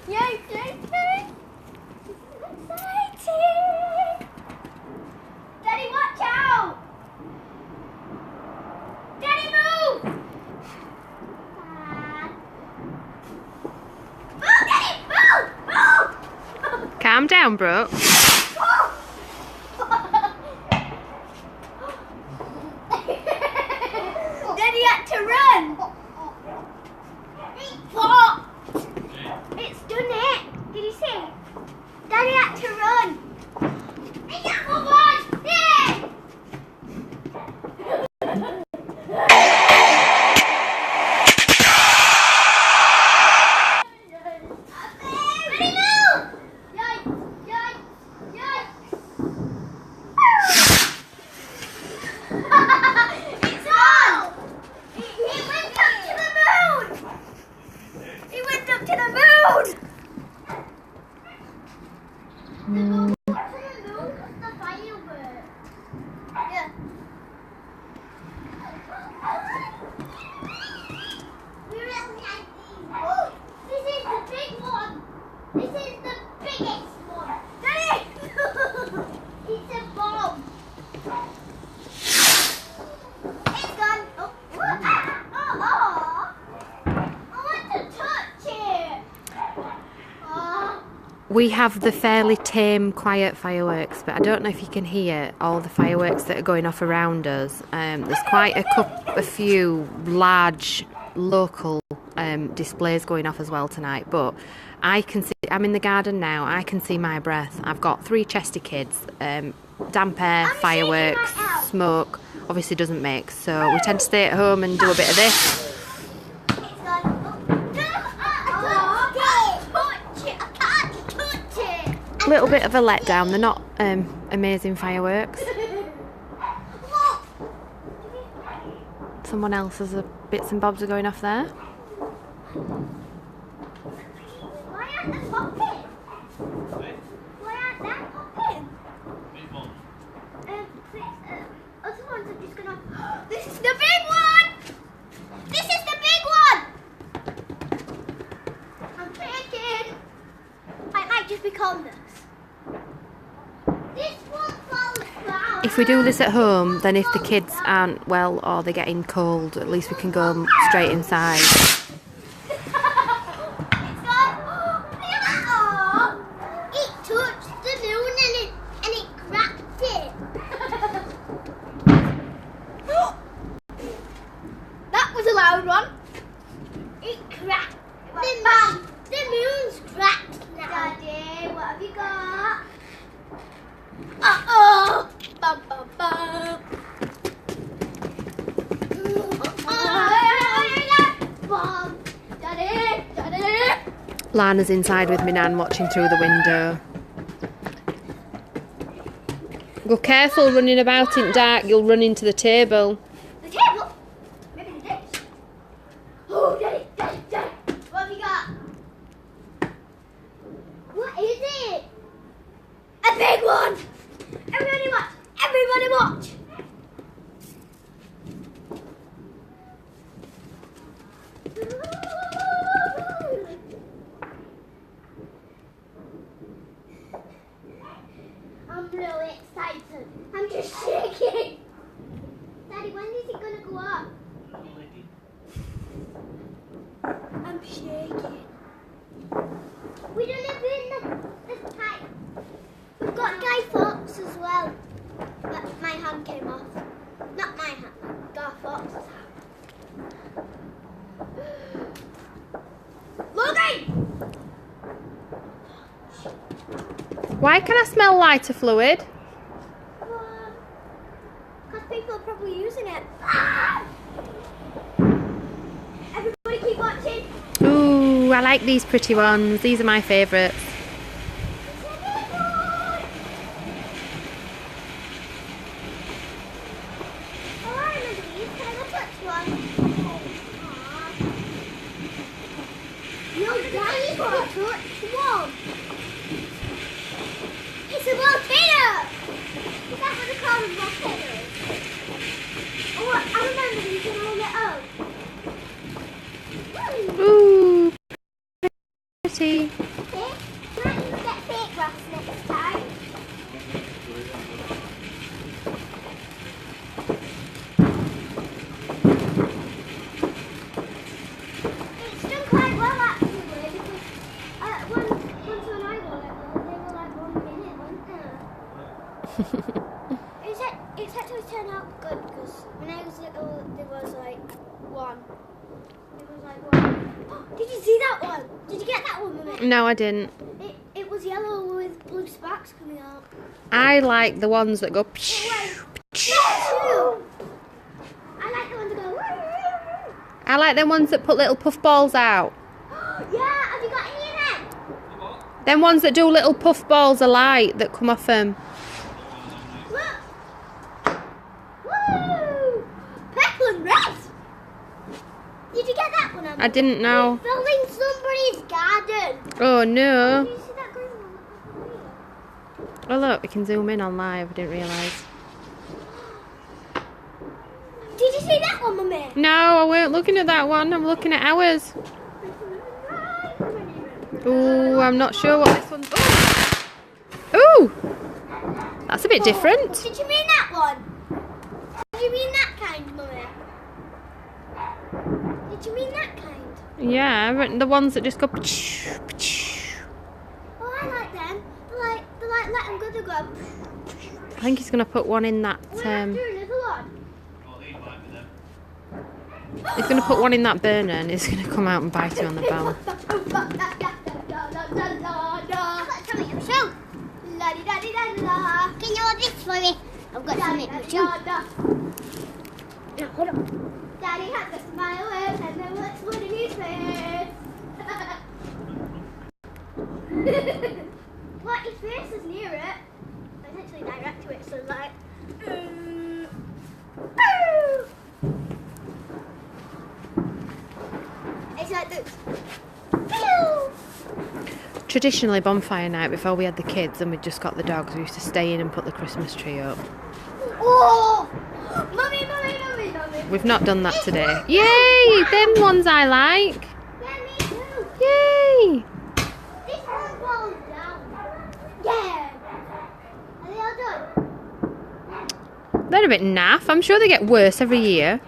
Yay, exciting! Daddy, watch out! Daddy, move! Move, Daddy, move! Move! Calm down, Brooke. Daddy had to run! What? It's done it! Did you see? Daddy had to run! Move on! Yay! Daddy, move! Yikes! Yikes! Yikes! It's on! It went up to the moon! It went up to the moon! The moon was the firework. Yeah. We're at the oh, this is the big one. This is the biggest one. Daddy! It's a bomb. It's gone. Oh, I want to touch it. Oh. We have the fairly tame, quiet fireworks, but I don't know if you can hear all the fireworks that are going off around us. There's quite a few large local displays going off as well tonight, but I can see, I'm in the garden now, I can see my breath. I've got 3 chesty kids, damp air, fireworks, smoke, obviously doesn't mix, so we tend to stay at home and do a bit of this. A little bit of a letdown, they're not amazing fireworks. Someone else's bits and bobs are going off there. Why aren't they popping? Why aren't they popping? Other ones are just gonna. This is the big one! This is the big one! I'm thinking. I might just be calmness. This one falls down. If we do this at home, then if the kids aren't well or they're getting cold, at least we can go straight inside. It's gone. It touched the moon and it cracked it. That was a loud one. It cracked. The moon's cracked now. Daddy, what have you got? Uh-oh. Bum, bum, bum. Bum. Daddy, Daddy. Lana's inside with me nan watching through the window. Go careful running about in dark, you'll run into the table. The table? Maybe the dish. Oh, Daddy, Daddy, Daddy. What have you got? What is it? A big one. Everybody watch. Everybody watch. I'm really excited. I'm just shaking. Daddy, when is it gonna go up? I'm shaking. We don't live in the pipe. We've got Guy Fawkes as well. But my hand came off. Not my hand, Guy Fawkes' hand. Logan! Why can I smell lighter fluid? Because people are probably using it. Everybody keep watching. Ooh, I like these pretty ones. These are my favourites. Oh, I remember these. Can I go touch one? No, Daddy, go touch one. It's a volcano! Is that what they call them, volcanoes? Oh, I remember these and I lit up. Ooh, pretty. Okay? Might even get fake grass next time. It's done quite well actually because once when I won it, they were like 1 minute, weren't they? It's actually turned out good because when I was little, there was like one. It was like one. Did you see that one? Did you get that one, Mummy? No, I didn't. It was yellow with blue sparks coming out. I like the ones that go. Me too. I like the ones that go. I like them ones that put little puff balls out. Yeah, have you got any of them? Them ones that do little puff balls of light that come off them. Look. Woo! Purple and red. Did you get that one, Emma? I didn't know. We're filming somebody's garden. Oh no. Did you see that green one? Oh look, we can zoom in on live. I didn't realise. Did you see that one, Mummy? No, I weren't looking at that one. I'm looking at ours. Ooh, I'm not sure what this one's. Ooh! That's a bit different. Did you mean that one? Did you mean that kind, Mummy? Did you mean that kind? Yeah, but the ones that just go. Oh, I like them. They're like let them go, they go. I think he's going to put one in that. We're not doing another one. He's going to put one in that burner and he's going to come out and bite you on the bum. Can you hold this for me? I've got something to show. Now, hold on. Daddy has a smile and then let's put in his face. Like his face is near it. It's actually direct to it, so it's like. It's like this. Traditionally, Bonfire Night, before we had the kids and we'd just got the dogs, we used to stay in and put the Christmas tree up. Oh! Mummy. We've not done that today. Yay! Them ones I like. Yeah, me too. Yay! This one falls down. Yeah. Are they all done? They're a bit naff. I'm sure they get worse every year.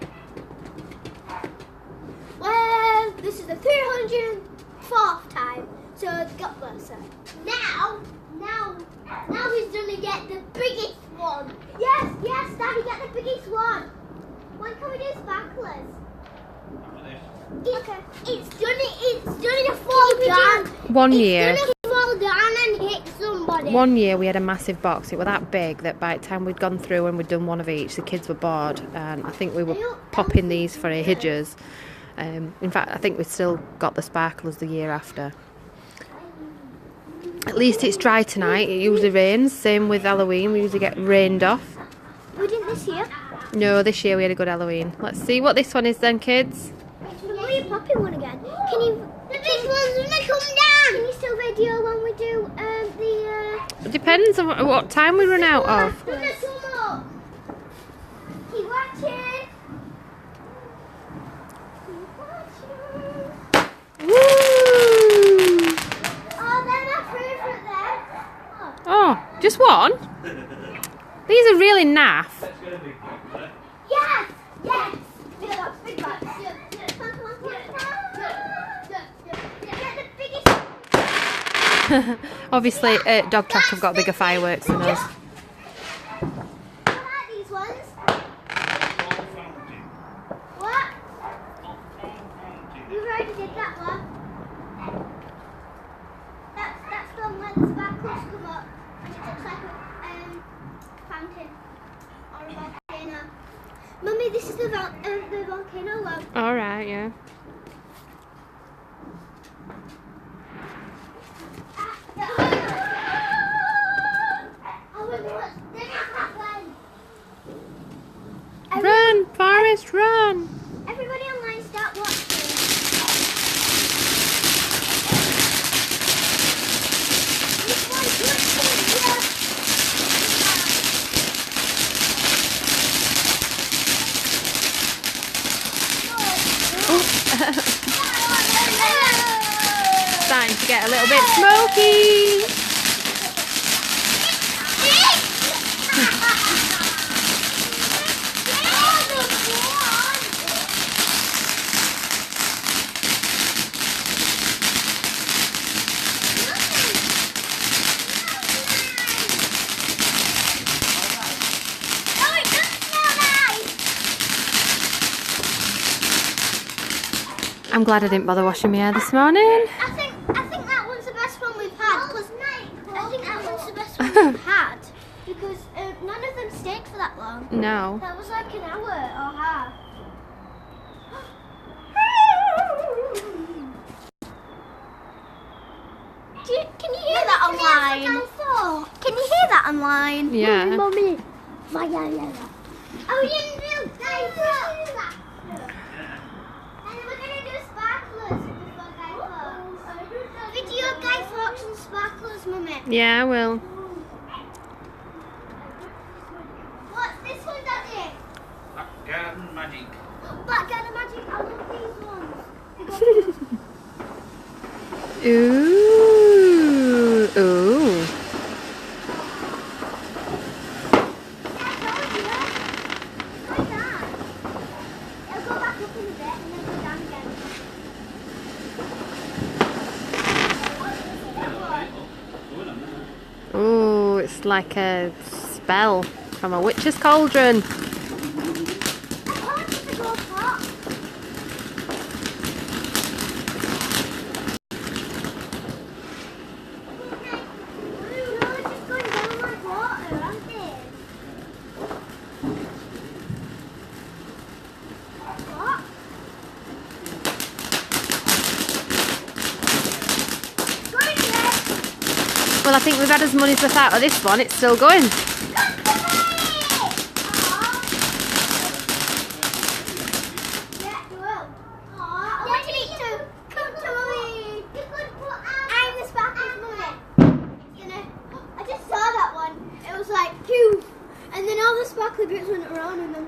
Well, this is the 304th time, so it's got worse. Now he's gonna get the biggest one. Yes, Daddy, get the biggest one. When can we do sparklers? Okay. It's gonna fall down. 1 year. It's gonna fall down and hit somebody. 1 year we had a massive box. It was that big that by the time we'd gone through and we'd done one of each, the kids were bored, and I think we were popping these for ages. In fact, I think we've still got the sparklers the year after. At least it's dry tonight. It usually rains. Same with Halloween. We usually get rained off. We didn't this year. No, this year we had a good Halloween. Let's see what this one is then, kids. It's the blue poppy one again. Can you? The big one's gonna come down. Can you still video when we do It depends on what time we run out of. Keep watching. Woo! Oh, they're my favourite then. Oh, just one? These are really naff. Yes! Big box. Get the biggest. Obviously, Dog Track have got bigger fireworks than us. I like these ones. What? You already did that one. That's the one where the sparkles come up and it looks like a fountain or a volcano. Mummy, this is the volcano one. All right, yeah. Run, Forrest, run! Everybody online, start watching. This one's good. starting to get a little bit smoky. I'm glad I didn't bother washing my hair this morning. I think that one's the best one we've had. I think that one's the best one we've had because none of them stayed for that long. No. That was like an hour or half. Can you hear that online? Can you hear that online? Yeah. Mummy. Oh, you didn't do that. And we're going to do sparklers before Guy Fawkes. Video Guy Fawkes and sparklers, Mummy. Yeah, I will. What's this one, Daddy? Black Garden Magic. Black Garden Magic. I love these ones. Ooh. Ooh. Ooh, it's like a spell from a witch's cauldron. Well, I think we've had as money's worth out of this one. It's still going. And then all the sparkly bits went around and then...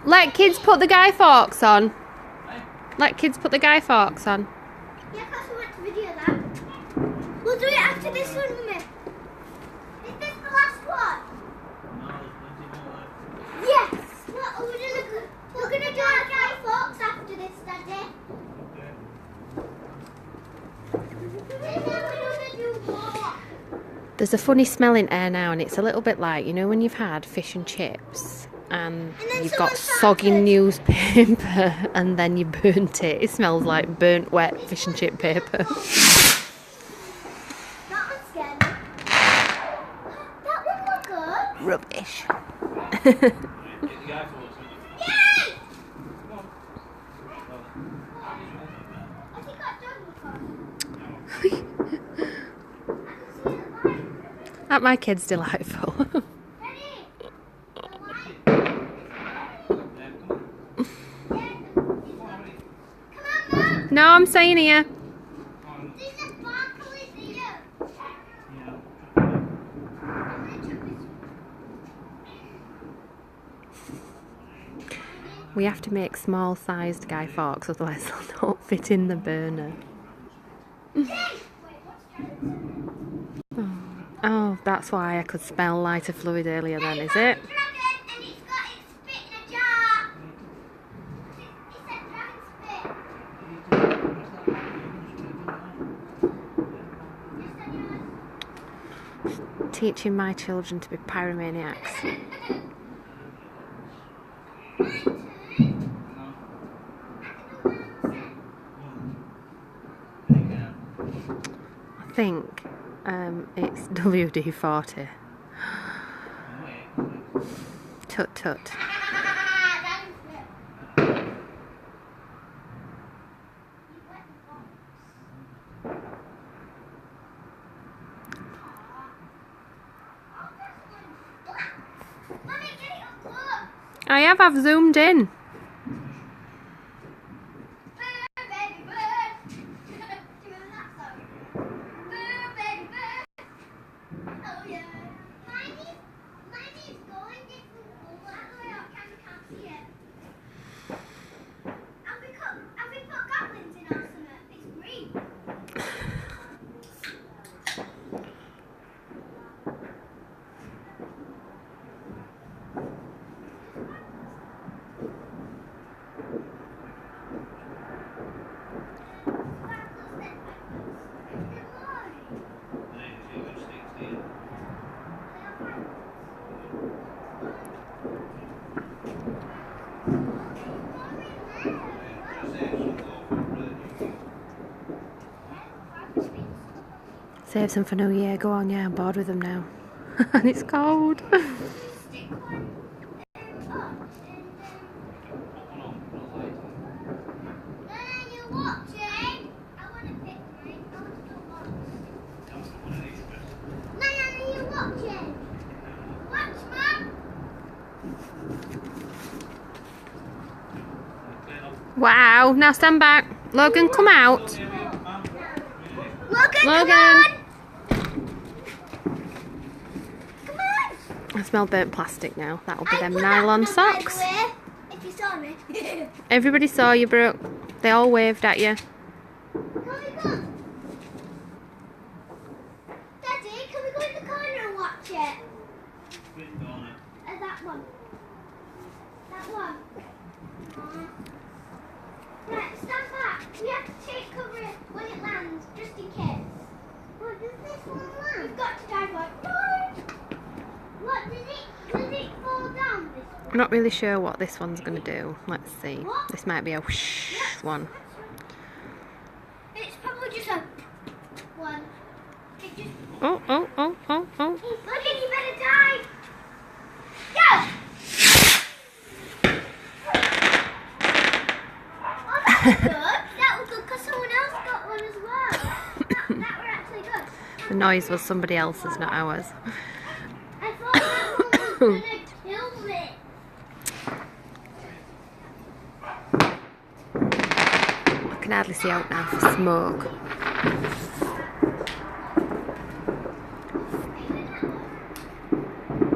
Let kids put the Guy Fawkes on. Let kids put the Guy Fawkes on. Yeah, because we want to video that. We'll do it after this one, Mummy. Is this the last one? Yes! Well, we're gonna do our Guy Fawkes after this, Daddy. And then we're gonna do more. There's a funny smell in air now, and it's a little bit like, you know, when you've had fish and chips and you've got soggy newspaper and then you burnt it. It smells like burnt wet fish and chip paper. That one's scary. That one looked good. Rubbish. Yay! Has he got dog before? Aren't my kids delightful? No, I'm staying here. We have to make small-sized Guy Fawkes, otherwise they'll not fit in the burner. Oh, that's why I could smell lighter fluid earlier then, is it? Teaching my children to be pyromaniacs. I think it's WD-40. Tut tut. I've zoomed in. Save some for New Year. Go on, yeah, I'm bored with them now. And it's cold. Wow, now stand back. Logan, come out. Logan, Logan. come on! Come on! I smell burnt plastic now. That'll be I them put that nylon on, by the socks. way, if you saw me. Everybody saw you, Brooke. They all waved at you. Can we go? Daddy, can we go in the corner and watch it? That one. That one. Right, stand back. We have to take cover when it lands, just in case. What does this one land? We've got to dive on. No! What, does it fall down this one? I'm not really sure what this one's going to do. Let's see. What? This might be a whoosh one. It's probably just a one. It just... Oh, oh, oh, oh, oh. Logan, you better dive! Go! Oh, that was good. That was good because someone else got one as well. That were actually good. The noise was somebody else's, not ours. I thought that one was going to kill me. I can hardly see out now for smoke.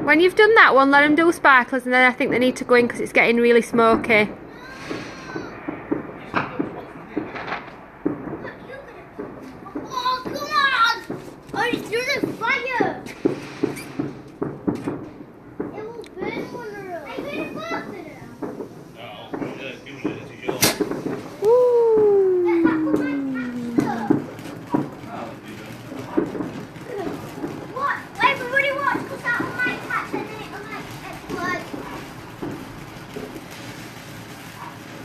When you've done that one, let them do sparklers, and then I think they need to go in because it's getting really smoky. Oh, come on! Oh, it's just a fire! It will burn one of us. I'm going to burn it. What? Everybody watch, because that one might catch and then it might explode.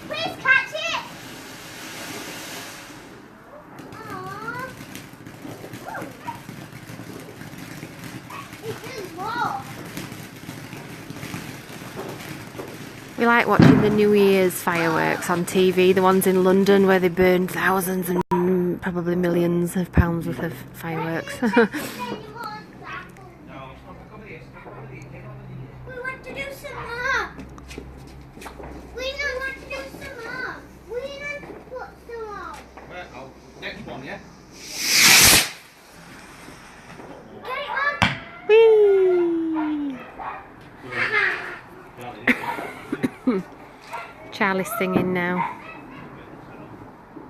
Please catch it! Aww. It's just more. We like watching the New Year's fireworks on TV, the ones in London where they burn thousands and probably millions of pounds worth of fireworks. We want to do some more. We don't want to do some more. We need to put some more. Well, next one, yeah? Get it on. Whee! Charlie's singing now.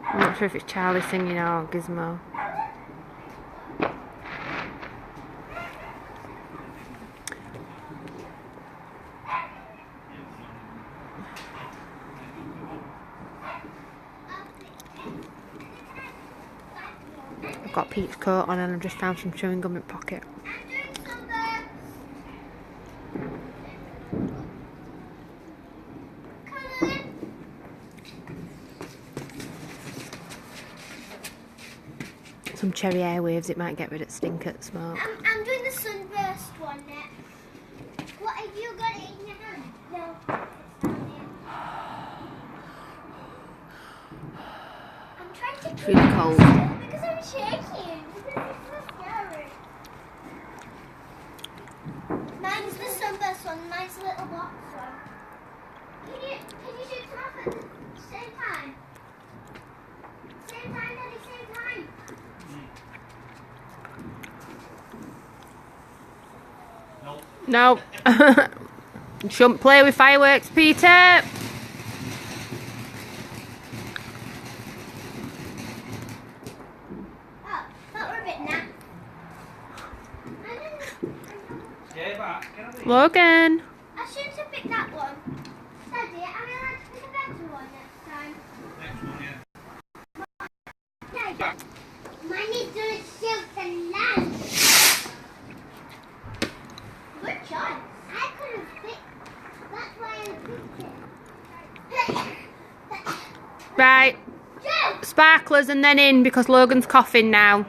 I'm not sure if it's Charlie singing or Gizmo. I've got Pete's coat on and I've just found some chewing gum in my pocket. I'm doing some Some cherry airwaves, it might get rid of stinkert smoke. I'm doing the sunburst one next. What have you got it in your hand? No. I'm trying to It's keep really it cold. still because I'm shaking. Because it's so scary. Mine's the sunburst one. Mine's the little box one. Can you shoot them off at the same time? Same time, Daddy, same time. No. You shouldn't play with fireworks, Peter. Oh, that were a bit naff. Stay back. Can I leave? Logan. I shouldn't have picked that one. Daddy, I'm going to pick a better one next time. Next one, yeah. Daddy, mine is doing silk and land. Good choice. I couldn't pick. That's why I picked it. Right. Sparklers and then in because Logan's coughing now.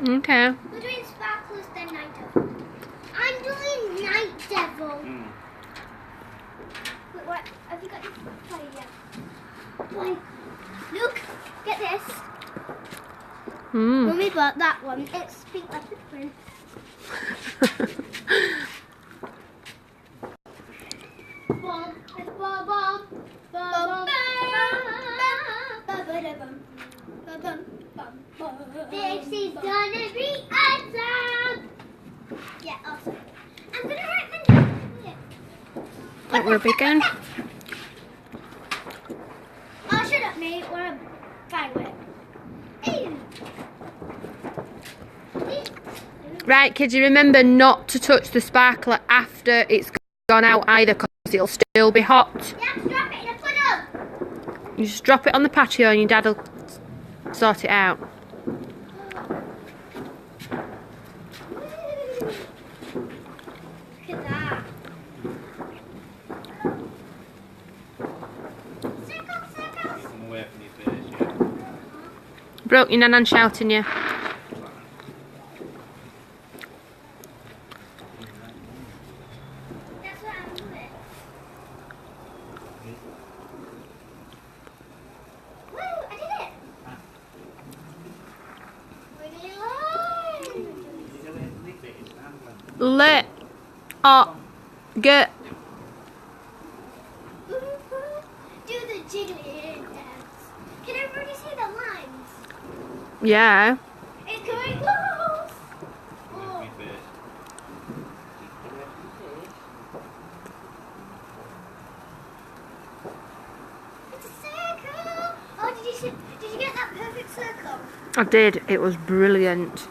Okay. We're doing sparklers, then night devil. I'm doing night devil. Wait, what? Have you got your fire yet? Wait. Look, get this. Mummy bought that one. It's pink like the print. Bomb, it's bomb, bomb, bomb, bomb. This is gonna be awesome! Yeah, awesome. I'm gonna hurt the name. What we're begin? Oh, shut up, mate. We're a firework. Right, kids, you remember not to touch the sparkler after it's gone out either because it'll still be hot. Yeah, drop it in a puddle. You just drop it on the patio and your dad will sort it out. Look at that. Circle. Come away from your face, yeah. Broke your nan and shouting you. That's what I'm doing. Woo, I did it. Let get. Do the jiggly dance. Can everybody see the lines? Yeah. It's going close. Oh. Your face. It's a circle. Oh, did you get that perfect circle? I did. It was brilliant.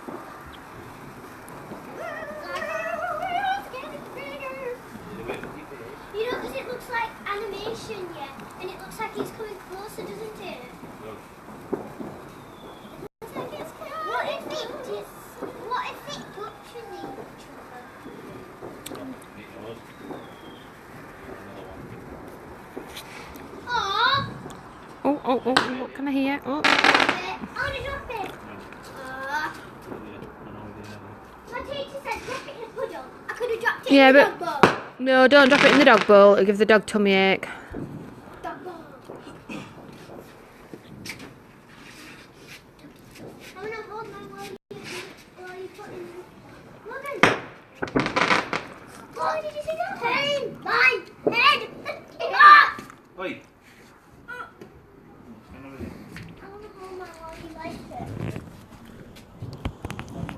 You know, because it looks like animation, yeah, and it looks like he's coming closer, doesn't it? Looks like it's coming. What if it touches each other? Aww. Oh, what can I hear? Oh. I want to drop it. My teacher said drop it in a puddle. I could have dropped it Yeah, in the but- dog bowl. No, don't drop it in the dog bowl. It'll give the dog tummy ache. Dog bowl. I want to hold my while you put in. Logan. Oh, did you see that? Tame, my head. Ah! Oi. I want to hold my while you like it.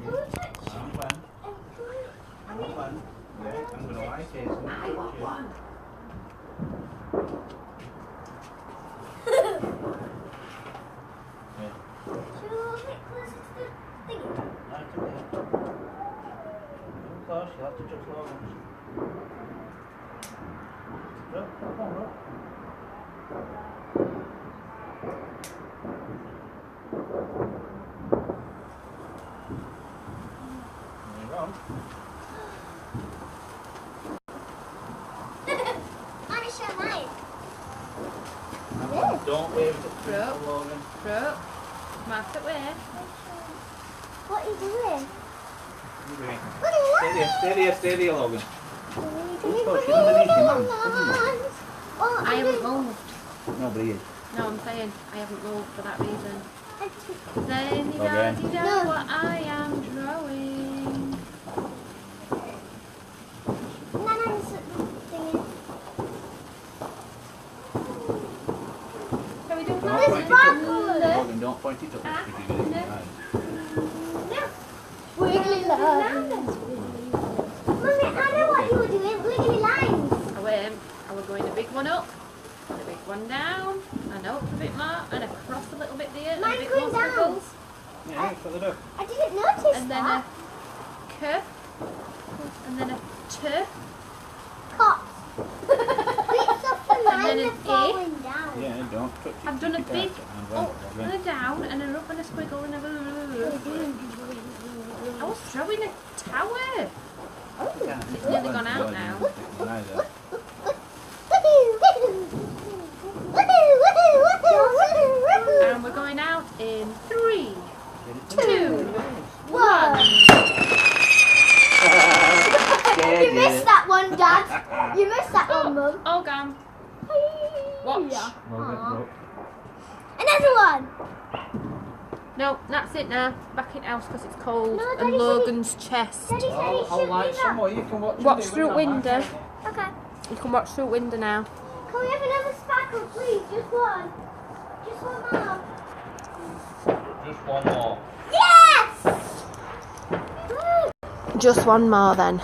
Who touched I'm fine. I'm fine. Yeah, I'm gonna like it. I want one. Should we move it closer to the thingy? Right, come here. Of course, you'll have to touch Logan's. Look, come on, look. You're on. I want to show mine. Don't wave it at Logan. Bro, mark it where? What are you doing? You doing? What are you doing? Stay there, Logan. Oh, she's underneath your mum, isn't Oh, I haven't moved. No, but he is. No, I'm saying I haven't moved for that reason. I'm Then you Okay. know what I am drawing. thingy. Shall we Don't There's point it up. sparkles. Morgan, don't point it up. If you get it in your eyes. Wiggly lines. Mummy, I know what you were doing. Wiggly lines. I was going a big one up, and a big one down, and up a bit more, and across a little bit there, and Mine's a bit going more down. squiggles, Yeah, that's what they do. I didn't notice and then that. a curve, and then a turf, Cops. It's up to And mine then an are falling down. Yeah, don't touch it. I've done a Keep it big out and up and a down, and an up and a squiggle, and a I was throwing a tower. It's nearly gone out now. And we're going out in 3, 2, 1. You missed that one, Dad. You missed that one, Mum. Oh, gone. Watch. Another one. No, that's it now. Back in house because it's cold. No, Daddy and said Logan's chest. Daddy said it I'll should light be some that. more. You can watch. Watch through window. Okay. You can watch through window now. Can we have another sparkle, please? Just one. Just one more. Just one more. Yes! Just one more then.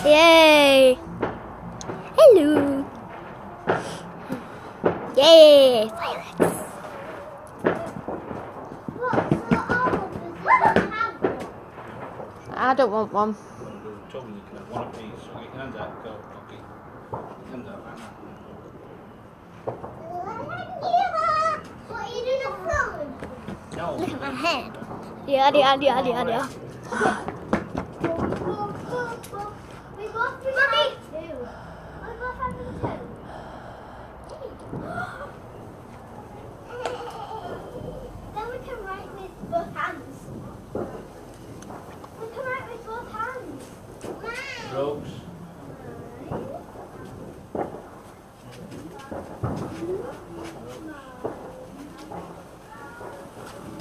Yay! Hello. Yay! Violets. I don't want one. You can have one of these. So your hands out. Go. Okay. Hands out. What are you doing at phone? No. Look at my head. Yeah. We both do that too. We both have them too. Then we can write with both hands. We can write with both hands. Strokes.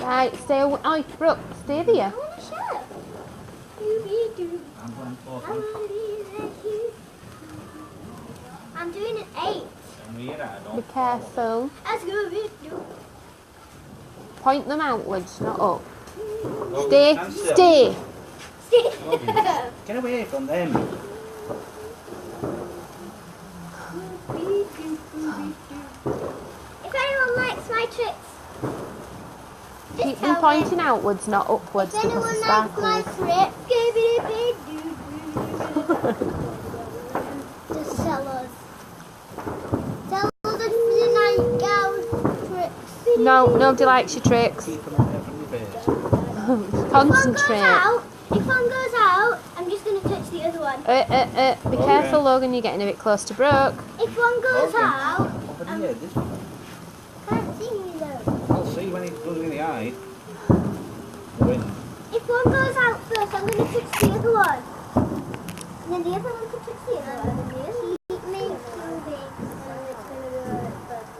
Right, stay away. Oh, Brooke, stay there. I want to show. I'm going for I'm doing an 8. Be careful. Let's go. Point them outwards, not up. Oh, Stay, stand still. stay. Get away from them. If anyone likes my tricks, just Keep tell them me. pointing outwards, not upwards, If because anyone of likes my sparkles. trick, give it a big just tell us. Tell us the night girls tricks. No, nobody likes your tricks. Keep them away from your base. Concentrate. If one goes out, I'm just going to touch the other one. Be careful, Logan, you're getting a bit close to Brooke. If one goes Logan. out, Over here, this one. can't see me though. I'll see when he goes in the eye. The wind. If one goes out first, I'm going to touch the other one. And then the other one can touch the other one. Keep me moving. And it's going to go first.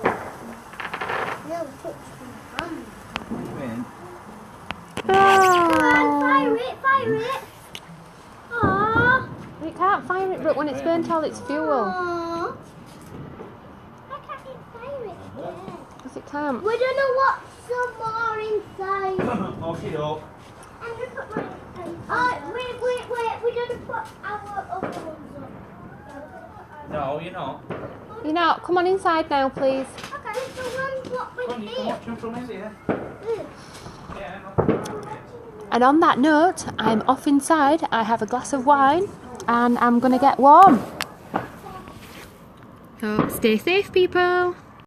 No, touch my hand. Wind. Come on, fire it, fire it. Aww. You can't fire it, Brooke, when it's burnt all its fuel. Aww. Why can't you fire it again? Because it can't. We're going to watch some more inside. Okay, doke. I'm going to put my... wait. We're going to put our other ones on. No, you're not. You're not. Come on inside now, please. Okay, so what Come on, with you can me? watch them from here. Yeah, no. And on that note, I'm off inside. I have a glass of wine and I'm going to get warm. So stay safe, people.